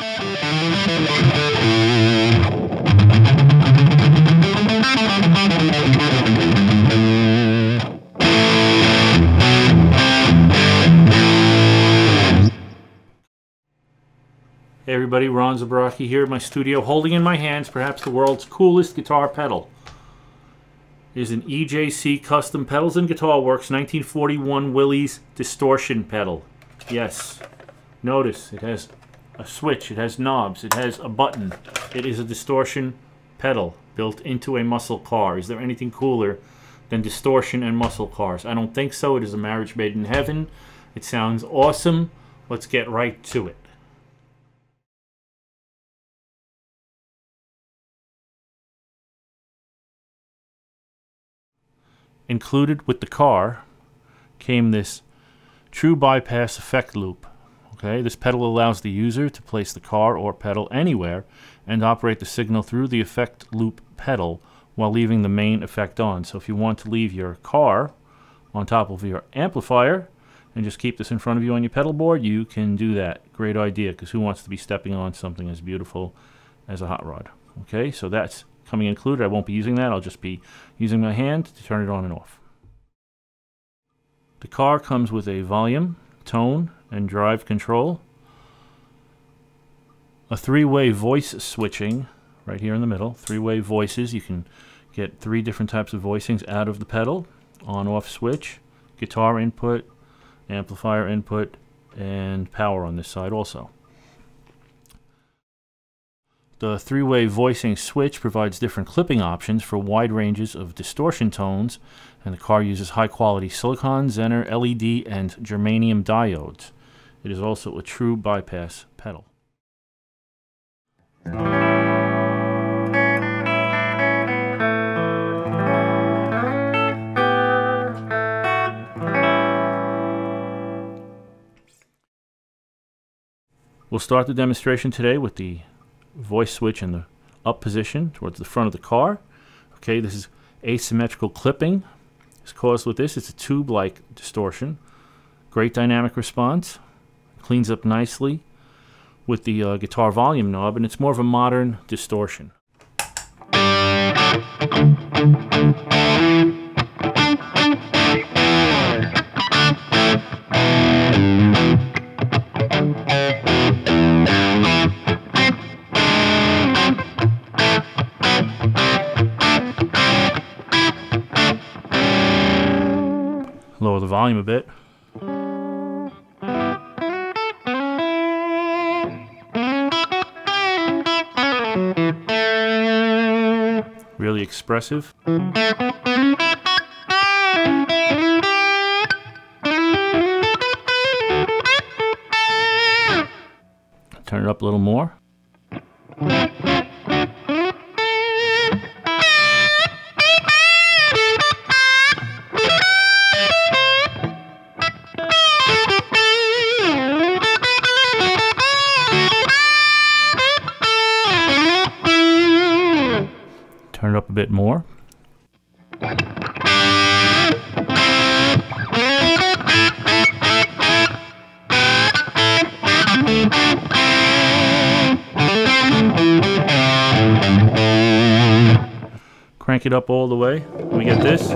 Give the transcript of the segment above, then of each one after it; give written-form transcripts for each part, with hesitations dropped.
Hey everybody, Ron Zabrocki here in my studio, holding in my hands perhaps the world's coolest guitar pedal. It is an EJC Custom Pedals and Guitar Works 1941 Willys Distortion pedal. Yes, notice it has a switch, it has knobs, it has a button. It is a distortion pedal built into a muscle car. Is there anything cooler than distortion and muscle cars? I don't think so. It is a marriage made in heaven. It sounds awesome. Let's get right to it. Included with the car came this true bypass effect loop. Okay, this pedal allows the user to place the car or pedal anywhere and operate the signal through the effect loop pedal while leaving the main effect on. So if you want to leave your car on top of your amplifier and just keep this in front of you on your pedal board, you can do that. Great idea, because who wants to be stepping on something as beautiful as a hot rod? Okay, so that's coming included. I won't be using that. I'll just be using my hand to turn it on and off. The car comes with a volume, tone, and drive control. A three-way voice switching right here in the middle. Three-way voices. You can get 3 different types of voicings out of the pedal. On-off switch, guitar input, amplifier input, and power on this side also. The three-way voicing switch provides different clipping options for wide ranges of distortion tones, and the car uses high-quality silicon, Zener, LED, and germanium diodes. It is also a true bypass pedal. We'll start the demonstration today with the voice switch in the up position towards the front of the car. Okay, this is asymmetrical clipping. It's caused with this. It's a tube-like distortion. Great dynamic response. Cleans up nicely with the guitar volume knob, and it's more of a modern distortion. Lower the volume a bit. Really expressive. Turn it up a little more. Turn it up a bit more. Crank it up all the way. We get this.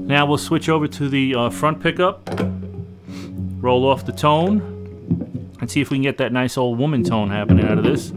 Now we'll switch over to the front pickup, roll off the tone, and see if we can get that nice old woman tone happening out of this.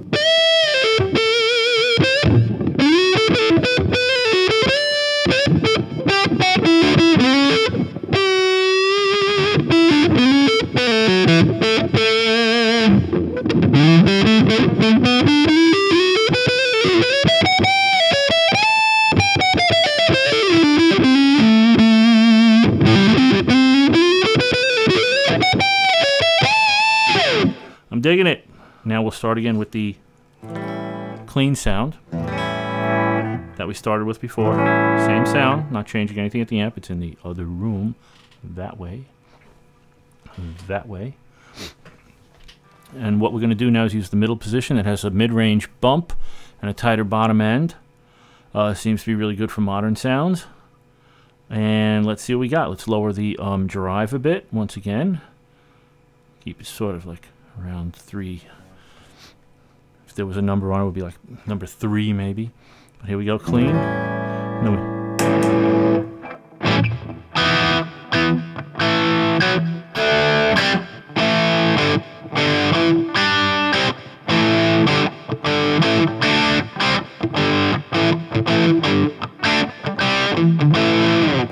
I'm digging it. Now we'll start again with the clean sound that we started with before. Same sound, not changing anything at the amp. It's in the other room, that way, that way. And what we're going to do now is use the middle position. It has a mid-range bump and a tighter bottom end. Seems to be really good for modern sounds. And let's see what we got. Let's lower the drive a bit once again. Keep it sort of like around 3. If there was a number on it, it would be like number 3 maybe. But here we go, clean.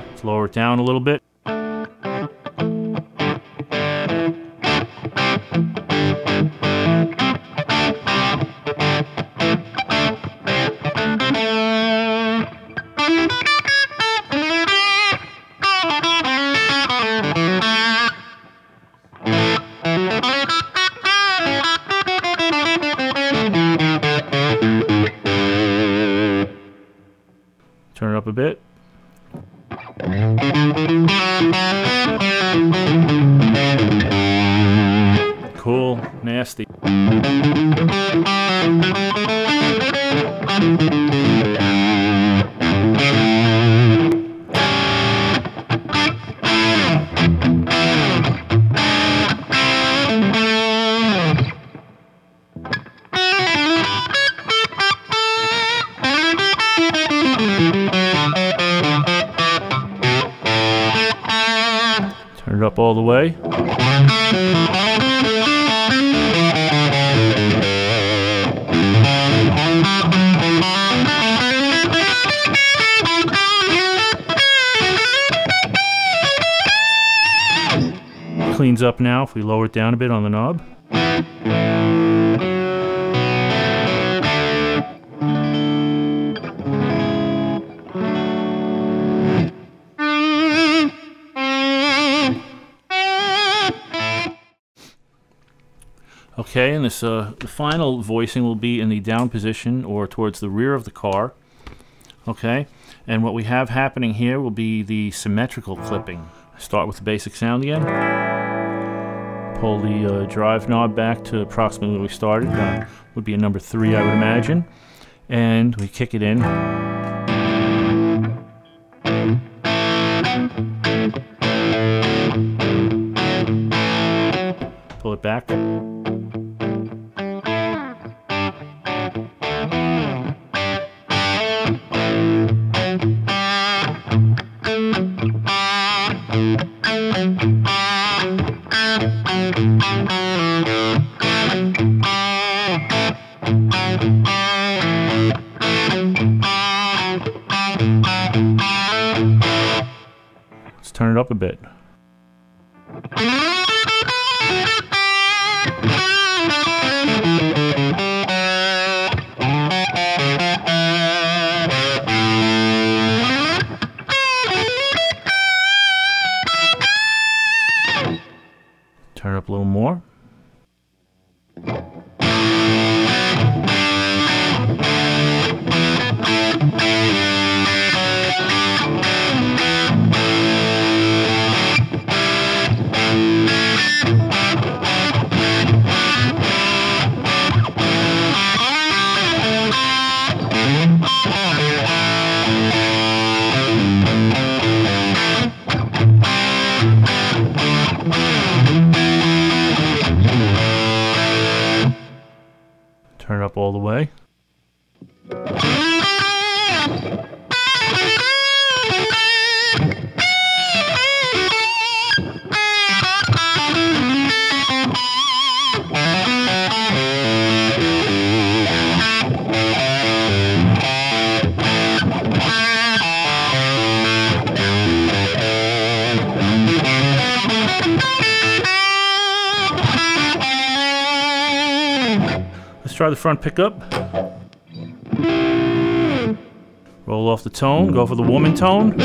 Let's lower it down a little bit. Turn it up a bit. Cool, nasty. Turn it up all the way. Cleans up now if we lower it down a bit on the knob. Okay, and this the final voicing will be in the down position or towards the rear of the car. Okay, and what we have happening here will be the symmetrical clipping. Start with the basic sound again. Pull the drive knob back to approximately where we started. Would be a number 3, I would imagine. And we kick it in. Pull it back. Let's turn it up a bit. Turn it up a little more. Turn it up all the way. Let's try the front pickup. Roll off the tone, go for the woman tone.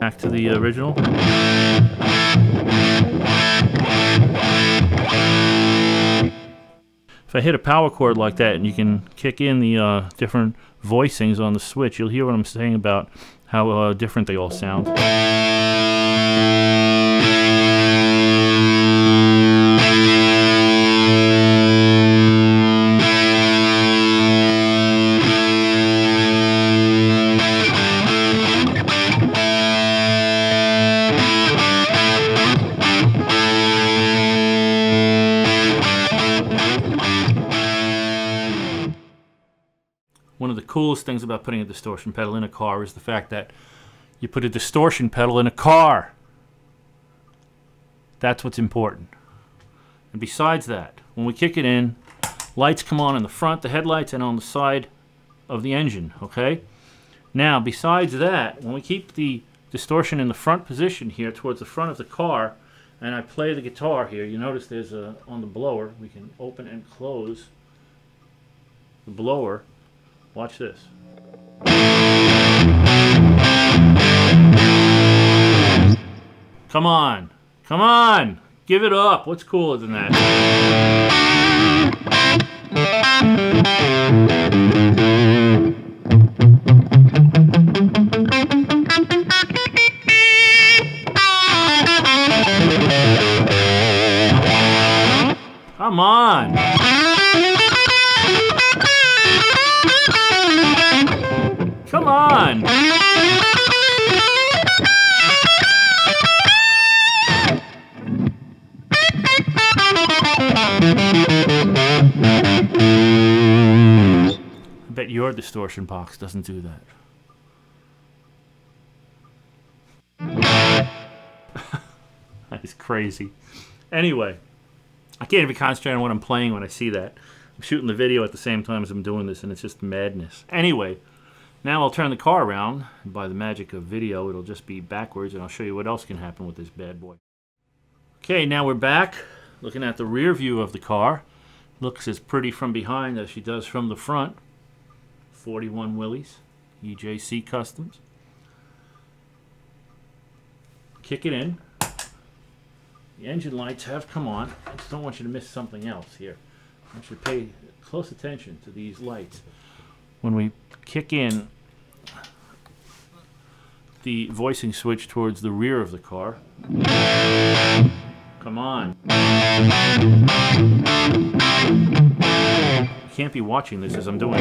Back to the original. If I hit a power chord like that and you can kick in the different voicings on the switch, you'll hear what I'm saying about how different they all sound. One of the coolest things about putting a distortion pedal in a car is the fact that you put a distortion pedal in a car. That's what's important. And besides that, when we kick it in, lights come on in the front, the headlights, and on the side of the engine, okay? Now, besides that, when we keep the distortion in the front position here towards the front of the car, and I play the guitar here, you notice there's on the blower, we can open and close the blower. Watch this. Come on. Come on. Give it up. What's cooler than that? Come on. Come on! I bet your distortion box doesn't do that. That is crazy. Anyway, I can't even concentrate on what I'm playing when I see that. I'm shooting the video at the same time as I'm doing this, and it's just madness. Anyway, now I'll turn the car around, and by the magic of video, it'll just be backwards, and I'll show you what else can happen with this bad boy. Okay, now we're back, looking at the rear view of the car. Looks as pretty from behind as she does from the front. 41 Willys, EJC Customs. Kick it in. The engine lights have come on. I just don't want you to miss something else here. I want you to pay close attention to these lights. When we kick in the voicing switch towards the rear of the car. Come on. You can't be watching this as I'm doing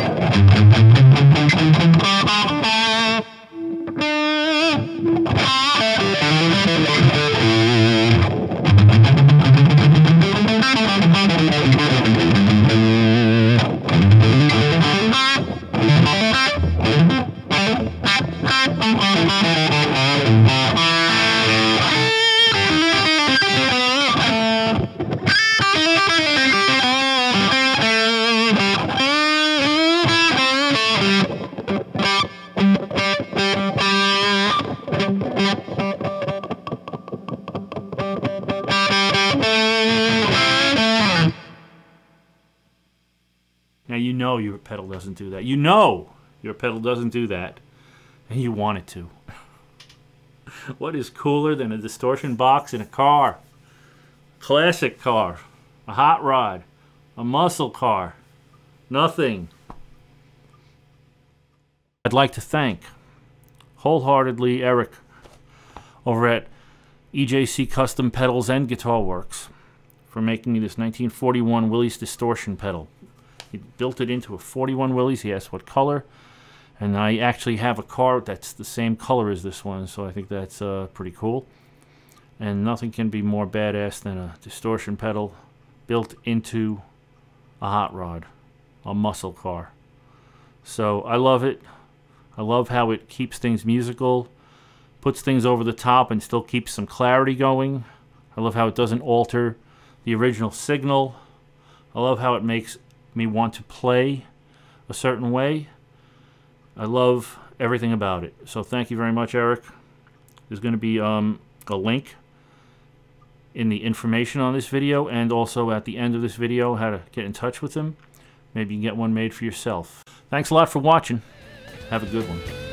Now you know your pedal doesn't do that. You know your pedal doesn't do that, and you want it to. What is cooler than a distortion box in a car? Classic car, a hot rod, a muscle car, nothing. I'd like to thank wholeheartedly Eric over at EJC Custom Pedals and Guitar Works for making me this 1941 Willys Distortion pedal. He built it into a 41 Willys. He asked what color, and I actually have a car that's the same color as this one, so I think that's pretty cool. And nothing can be more badass than a distortion pedal built into a hot rod, a muscle car. So I love it. I love how it keeps things musical, puts things over the top and still keeps some clarity going. I love how it doesn't alter the original signal. I love how it makes me want to play a certain way. I love everything about it. So thank you very much, Eric. There's going to be a link in the information on this video, and also at the end of this video how to get in touch with him. Maybe you can get one made for yourself. Thanks a lot for watching. Have a good one.